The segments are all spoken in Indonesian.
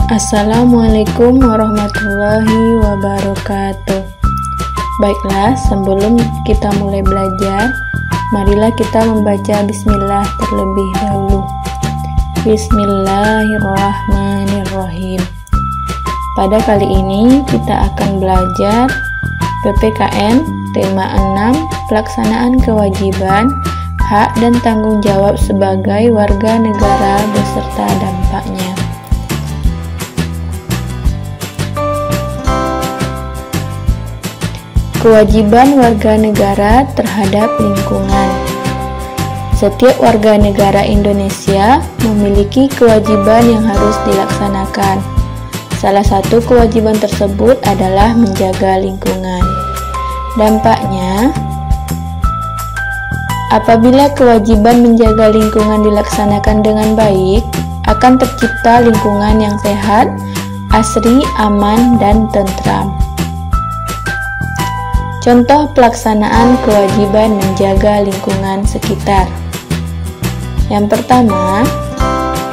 Assalamualaikum warahmatullahi wabarakatuh. Baiklah, sebelum kita mulai belajar, marilah kita membaca bismillah terlebih dahulu. Bismillahirrahmanirrahim. Pada kali ini kita akan belajar PPKN tema 6, pelaksanaan kewajiban, hak dan tanggung jawab sebagai warga negara beserta dampaknya. Kewajiban warga negara terhadap lingkungan. Setiap warga negara Indonesia memiliki kewajiban yang harus dilaksanakan. Salah satu kewajiban tersebut adalah menjaga lingkungan. Dampaknya, apabila kewajiban menjaga lingkungan dilaksanakan dengan baik, akan tercipta lingkungan yang sehat, asri, aman, dan tentram. Contoh pelaksanaan kewajiban menjaga lingkungan sekitar. Yang pertama,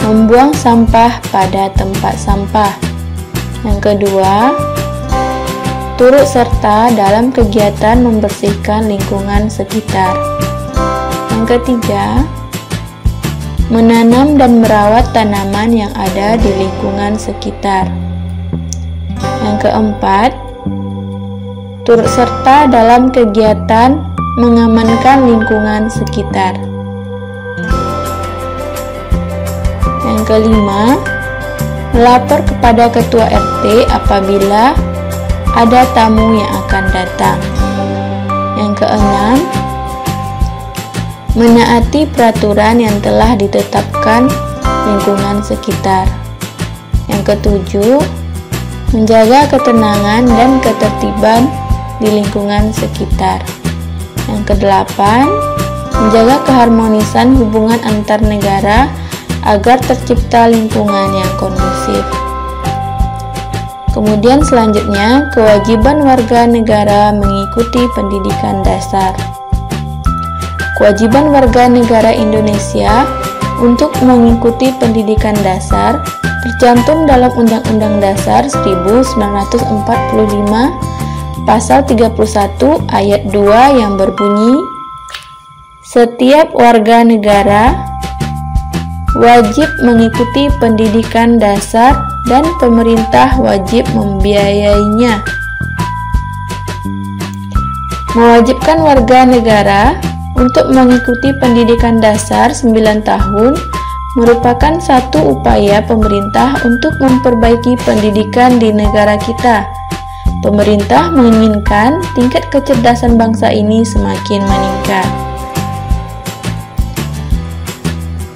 membuang sampah pada tempat sampah. Yang kedua, turut serta dalam kegiatan membersihkan lingkungan sekitar. Yang ketiga, menanam dan merawat tanaman yang ada di lingkungan sekitar. Yang keempat, turut serta dalam kegiatan mengamankan lingkungan sekitar. Yang kelima, melapor kepada ketua RT apabila ada tamu yang akan datang. Yang keenam, menaati peraturan yang telah ditetapkan lingkungan sekitar. Yang ketujuh, menjaga ketenangan dan ketertiban di lingkungan sekitar. Yang kedelapan, menjaga keharmonisan hubungan antar negara agar tercipta lingkungan yang kondusif. Kemudian selanjutnya, kewajiban warga negara mengikuti pendidikan dasar. Kewajiban warga negara Indonesia untuk mengikuti pendidikan dasar tercantum dalam Undang-Undang Dasar 1945 Pasal 31 ayat 2 yang berbunyi, setiap warga negara wajib mengikuti pendidikan dasar dan pemerintah wajib membiayainya. Mewajibkan warga negara untuk mengikuti pendidikan dasar 9 tahun merupakan satu upaya pemerintah untuk memperbaiki pendidikan di negara kita. Pemerintah menginginkan tingkat kecerdasan bangsa ini semakin meningkat.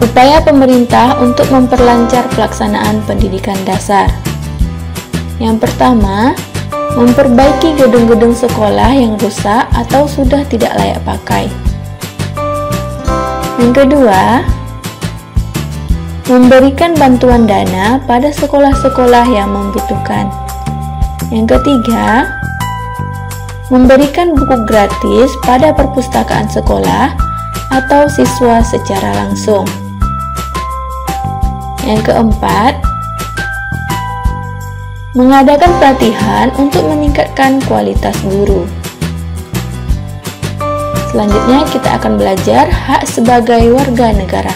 Upaya pemerintah untuk memperlancar pelaksanaan pendidikan dasar. Yang pertama, memperbaiki gedung-gedung sekolah yang rusak atau sudah tidak layak pakai. Yang kedua, memberikan bantuan dana pada sekolah-sekolah yang membutuhkan. Yang ketiga, memberikan buku gratis pada perpustakaan sekolah atau siswa secara langsung. Yang keempat, mengadakan pelatihan untuk meningkatkan kualitas guru. Selanjutnya kita akan belajar hak sebagai warga negara.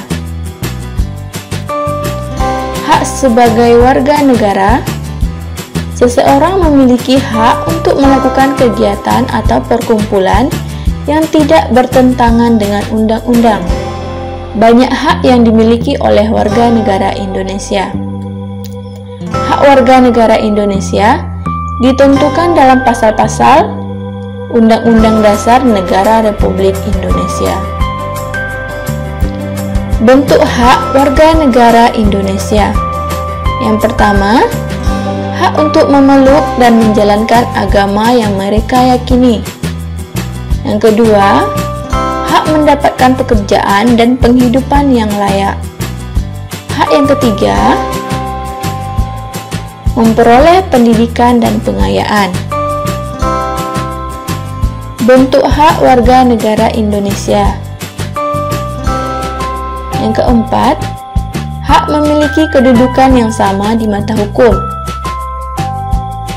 Hak sebagai warga negara, seseorang memiliki hak untuk melakukan kegiatan atau perkumpulan yang tidak bertentangan dengan undang-undang. Banyak hak yang dimiliki oleh warga negara Indonesia. Hak warga negara Indonesia ditentukan dalam pasal-pasal Undang-Undang Dasar Negara Republik Indonesia. Bentuk hak warga negara Indonesia. Yang pertama, hak untuk memeluk dan menjalankan agama yang mereka yakini. Yang kedua, hak mendapatkan pekerjaan dan penghidupan yang layak. Hak yang ketiga, memperoleh pendidikan dan pengayaan. Bentuk hak warga negara Indonesia. Yang keempat, hak memiliki kedudukan yang sama di mata hukum.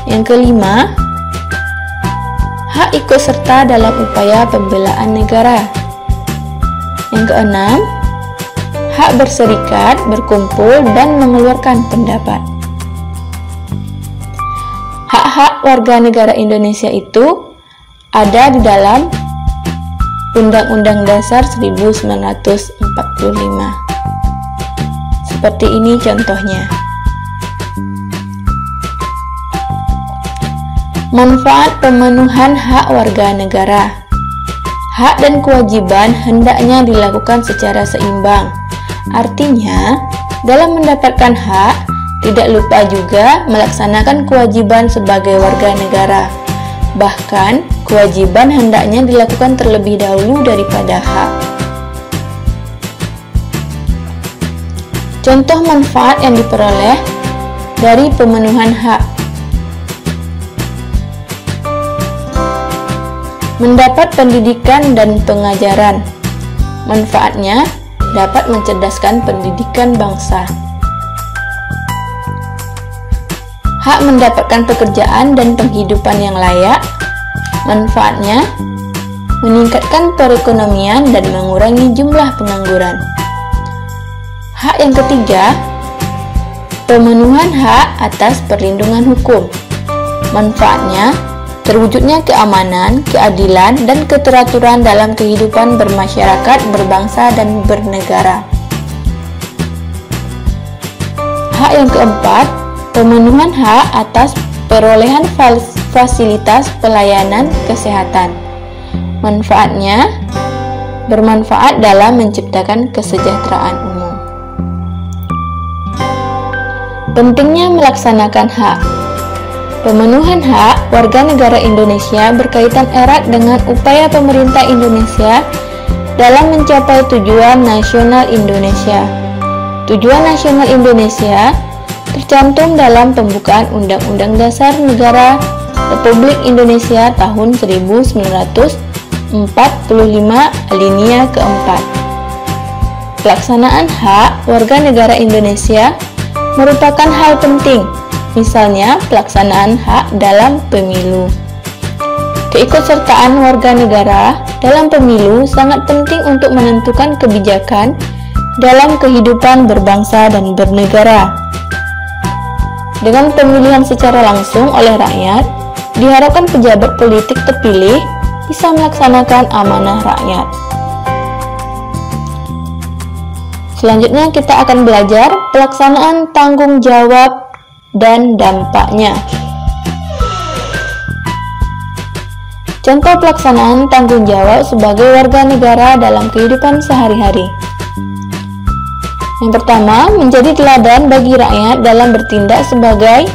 Yang kelima, hak ikut serta dalam upaya pembelaan negara. Yang keenam, hak berserikat, berkumpul, dan mengeluarkan pendapat. Hak-hak warga negara Indonesia itu ada di dalam Undang-Undang Dasar 1945. Seperti ini contohnya. Manfaat pemenuhan hak warga negara. Hak dan kewajiban hendaknya dilakukan secara seimbang. Artinya, dalam mendapatkan hak, tidak lupa juga melaksanakan kewajiban sebagai warga negara. Bahkan, kewajiban hendaknya dilakukan terlebih dahulu daripada hak. Contoh manfaat yang diperoleh dari pemenuhan hak. Mendapat pendidikan dan pengajaran. Manfaatnya dapat mencerdaskan pendidikan bangsa. Hak mendapatkan pekerjaan dan penghidupan yang layak. Manfaatnya meningkatkan perekonomian dan mengurangi jumlah pengangguran. Hak yang ketiga, pemenuhan hak atas perlindungan hukum. Manfaatnya terwujudnya keamanan, keadilan, dan keteraturan dalam kehidupan bermasyarakat, berbangsa, dan bernegara. Hak yang keempat, pemenuhan hak atas perolehan fasilitas pelayanan kesehatan. Manfaatnya bermanfaat dalam menciptakan kesejahteraan umum. Pentingnya melaksanakan hak. Pemenuhan hak warga negara Indonesia berkaitan erat dengan upaya pemerintah Indonesia dalam mencapai tujuan nasional Indonesia. Tujuan nasional Indonesia tercantum dalam pembukaan Undang-Undang Dasar Negara Republik Indonesia tahun 1945 alinea keempat. Pelaksanaan hak warga negara Indonesia merupakan hal penting. Misalnya, pelaksanaan hak dalam pemilu. Keikutsertaan warga negara dalam pemilu sangat penting untuk menentukan kebijakan dalam kehidupan berbangsa dan bernegara. Dengan pemilihan secara langsung oleh rakyat, diharapkan pejabat politik terpilih bisa melaksanakan amanah rakyat. Selanjutnya kita akan belajar pelaksanaan tanggung jawab dan dampaknya. Contoh pelaksanaan tanggung jawab sebagai warga negara dalam kehidupan sehari-hari. Yang pertama, menjadi teladan bagi rakyat dalam bertindak sebagai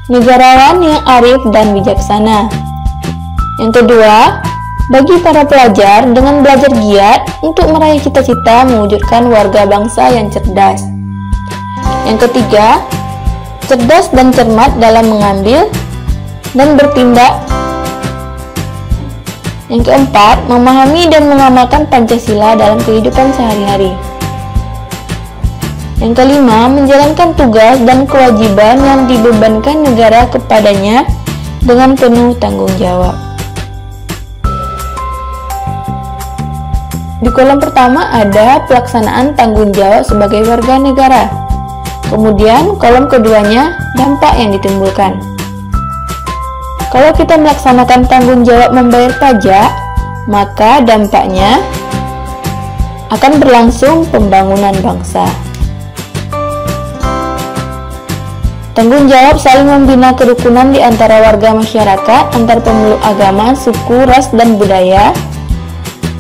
negarawan yang arif dan bijaksana. Yang kedua, bagi para pelajar dengan belajar giat untuk meraih cita-cita mewujudkan warga bangsa yang cerdas. Yang ketiga, cerdas dan cermat dalam mengambil dan bertindak. Yang keempat, memahami dan mengamalkan Pancasila dalam kehidupan sehari-hari. Yang kelima, menjalankan tugas dan kewajiban yang dibebankan negara kepadanya dengan penuh tanggung jawab. Di kolom pertama ada pelaksanaan tanggung jawab sebagai warga negara. Kemudian kolom keduanya dampak yang ditimbulkan. Kalau kita melaksanakan tanggung jawab membayar pajak, maka dampaknya akan berlangsung pembangunan bangsa. Tanggung jawab saling membina kerukunan di antara warga masyarakat, antar pemeluk agama, suku, ras, dan budaya,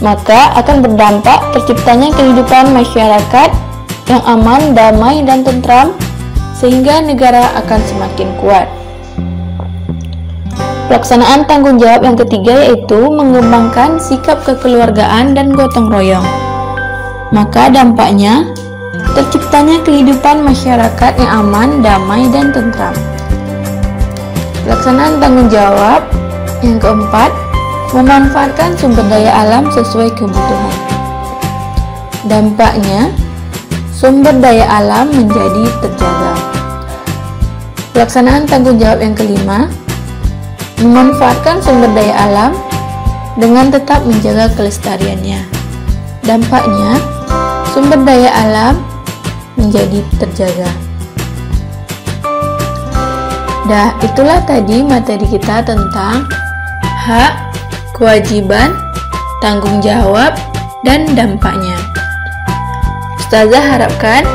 maka akan berdampak terciptanya kehidupan masyarakat yang aman, damai, dan tentram, sehingga negara akan semakin kuat. Pelaksanaan tanggung jawab yang ketiga yaitu mengembangkan sikap kekeluargaan dan gotong royong. Maka dampaknya terciptanya kehidupan masyarakat yang aman, damai, dan tentram. Pelaksanaan tanggung jawab yang keempat, memanfaatkan sumber daya alam sesuai kebutuhan. Dampaknya, sumber daya alam menjadi terjaga. Pelaksanaan tanggung jawab yang kelima, memanfaatkan sumber daya alam dengan tetap menjaga kelestariannya. Dampaknya, sumber daya alam menjadi terjaga. Dah, itulah tadi materi kita tentang hak, kewajiban, tanggung jawab, dan dampaknya. Ustazah harapkan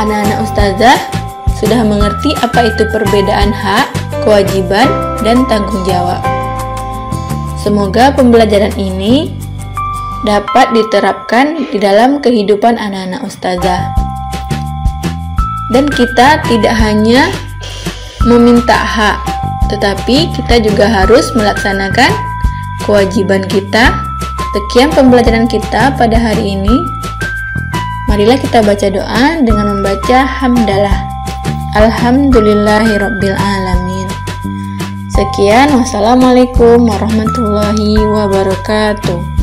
anak-anak ustazah sudah mengerti apa itu perbedaan hak, kewajiban, dan tanggung jawab. Semoga pembelajaran ini dapat diterapkan di dalam kehidupan anak-anak ustazah. Dan kita tidak hanya meminta hak, tetapi kita juga harus melaksanakan kewajiban kita. Sekian pembelajaran kita pada hari ini. Marilah kita baca doa dengan membaca hamdalah. Alhamdulillahirabbil alamin. Sekian, wassalamualaikum warahmatullahi wabarakatuh.